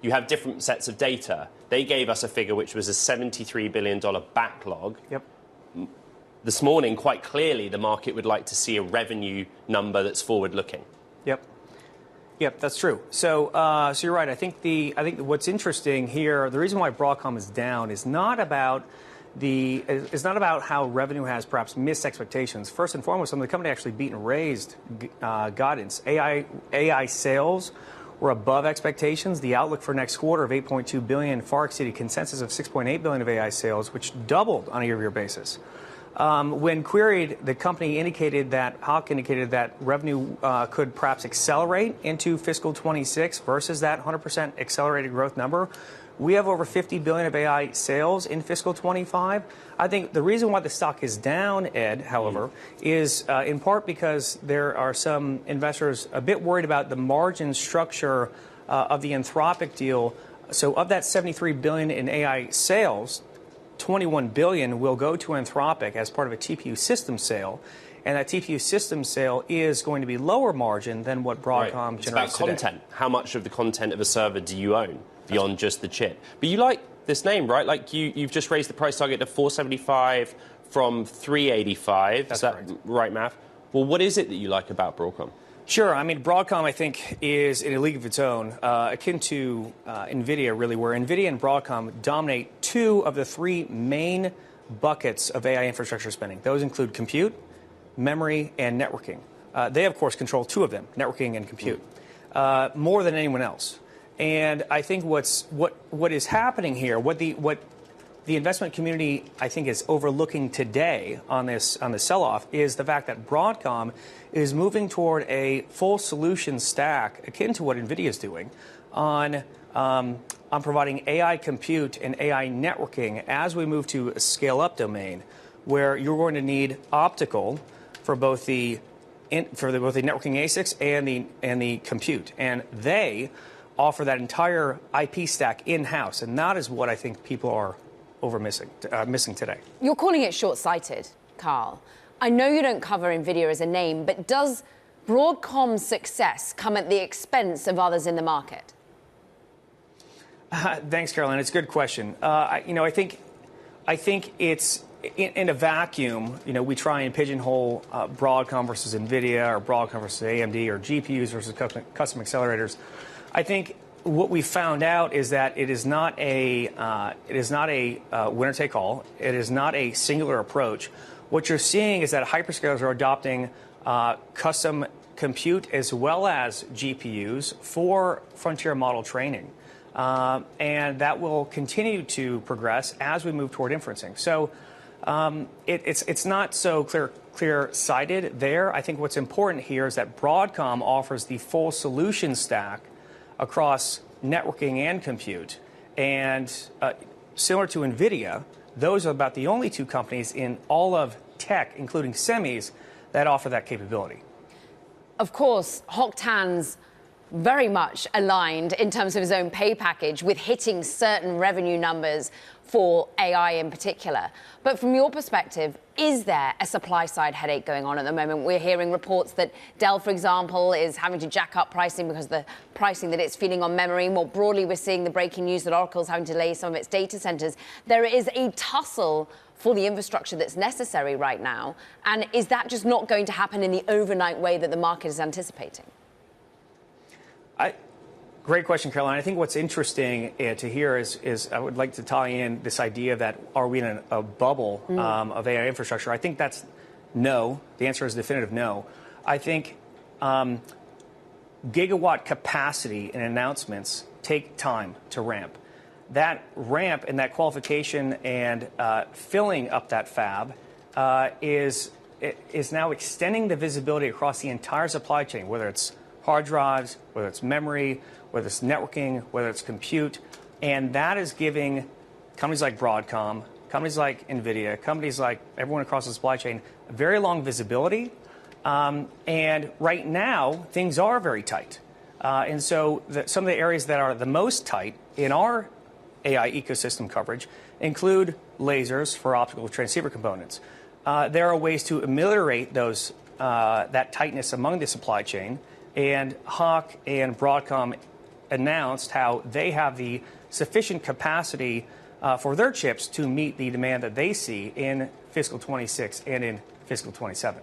You have different sets of data. They gave us a figure which was a $73 billion backlog. Yep. This morning, quite clearly, the market would like to see a revenue number that's forward-looking. Yep, that's true. So you're right. I think what's interesting here, the reason why Broadcom is down is not about how revenue has perhaps missed expectations. First and foremost, some of the company actually beat and raised guidance. AI sales were above expectations. The outlook for next quarter of $8.2 billion far exceeded consensus of $6.8 billion of AI sales, which doubled on a year-over-year basis. When queried, the company indicated that revenue could perhaps accelerate into fiscal 26 versus that 100% accelerated growth number. We have over $50 billion of AI sales in fiscal 25. I think the reason why the stock is down, Ed, however, is in part because there are some investors a bit worried about the margin structure of the Anthropic deal. So of that $73 billion in AI sales, $21 billion will go to Anthropic as part of a TPU system sale. And that TPU system sale is going to be lower margin than what Broadcom generates today. It's about content. How much of the content of a server do you own beyond just the chip? But you like this name, right? Like you've just raised the price target to $475 from $385. Is that right math? Well, what is it that you like about Broadcom? Sure. I mean, Broadcom, I think, is in a league of its own, akin to Nvidia, really, where Nvidia and Broadcom dominate two of the three main buckets of AI infrastructure spending. Those include compute, memory, and networking. They, of course, control two of them, networking and compute, more than anyone else. And I think what is happening here, what the investment community, I think, is overlooking today on this sell-off is the fact that Broadcom is moving toward a full solution stack akin to what Nvidia is doing on providing AI compute and AI networking as we move to a scale-up domain, where you're going to need optical for both the networking ASICs and the compute, and they offer that entire IP stack in-house, and that is what I think people are missing today. You're calling it short-sighted, Karl. I know you don't cover Nvidia as a name, but does Broadcom's success come at the expense of others in the market? Thanks, Caroline. It's a good question. I think it's in a vacuum. We try and pigeonhole Broadcom versus Nvidia, or Broadcom versus AMD, or GPUs versus custom accelerators. I think what we found out is that it is not a winner take all. It is not a singular approach. What you're seeing is that hyperscalers are adopting custom compute as well as GPUs for frontier model training, and that will continue to progress as we move toward inferencing. So it's not so clear-sighted there. I think what's important here is that Broadcom offers the full solution stack across networking and compute. And similar to Nvidia, those are about the only two companies in all of tech, including semis, that offer that capability. Of course, Hock Tan's very much aligned in terms of his own pay package with hitting certain revenue numbers for AI in particular. But from your perspective, is there a supply-side headache going on at the moment? We're hearing reports that Dell, for example, is having to jack up pricing because of the pricing that it's feeling on memory. More broadly, we're seeing the breaking news that Oracle's having to delay some of its data centers. There is a tussle for the infrastructure that's necessary right now. And is that just not going to happen in the overnight way that the market is anticipating? Great question, Caroline. I think what's interesting to hear is I would like to tie in this idea that are we in a bubble of AI infrastructure? I think that's no. The answer is definitive no. I think gigawatt capacity and announcements take time to ramp. That ramp and that qualification and filling up that fab is now extending the visibility across the entire supply chain, whether it's hard drives, whether it's memory, whether it's networking, whether it's compute. And that is giving companies like Broadcom, companies like Nvidia, companies like everyone across the supply chain, very long visibility. And right now, things are very tight. And so some of the areas that are the most tight in our AI ecosystem coverage include lasers for optical transceiver components. There are ways to ameliorate that tightness among the supply chain. And Hock and Broadcom announced how they have the sufficient capacity for their chips to meet the demand that they see in fiscal 26 and in fiscal 27.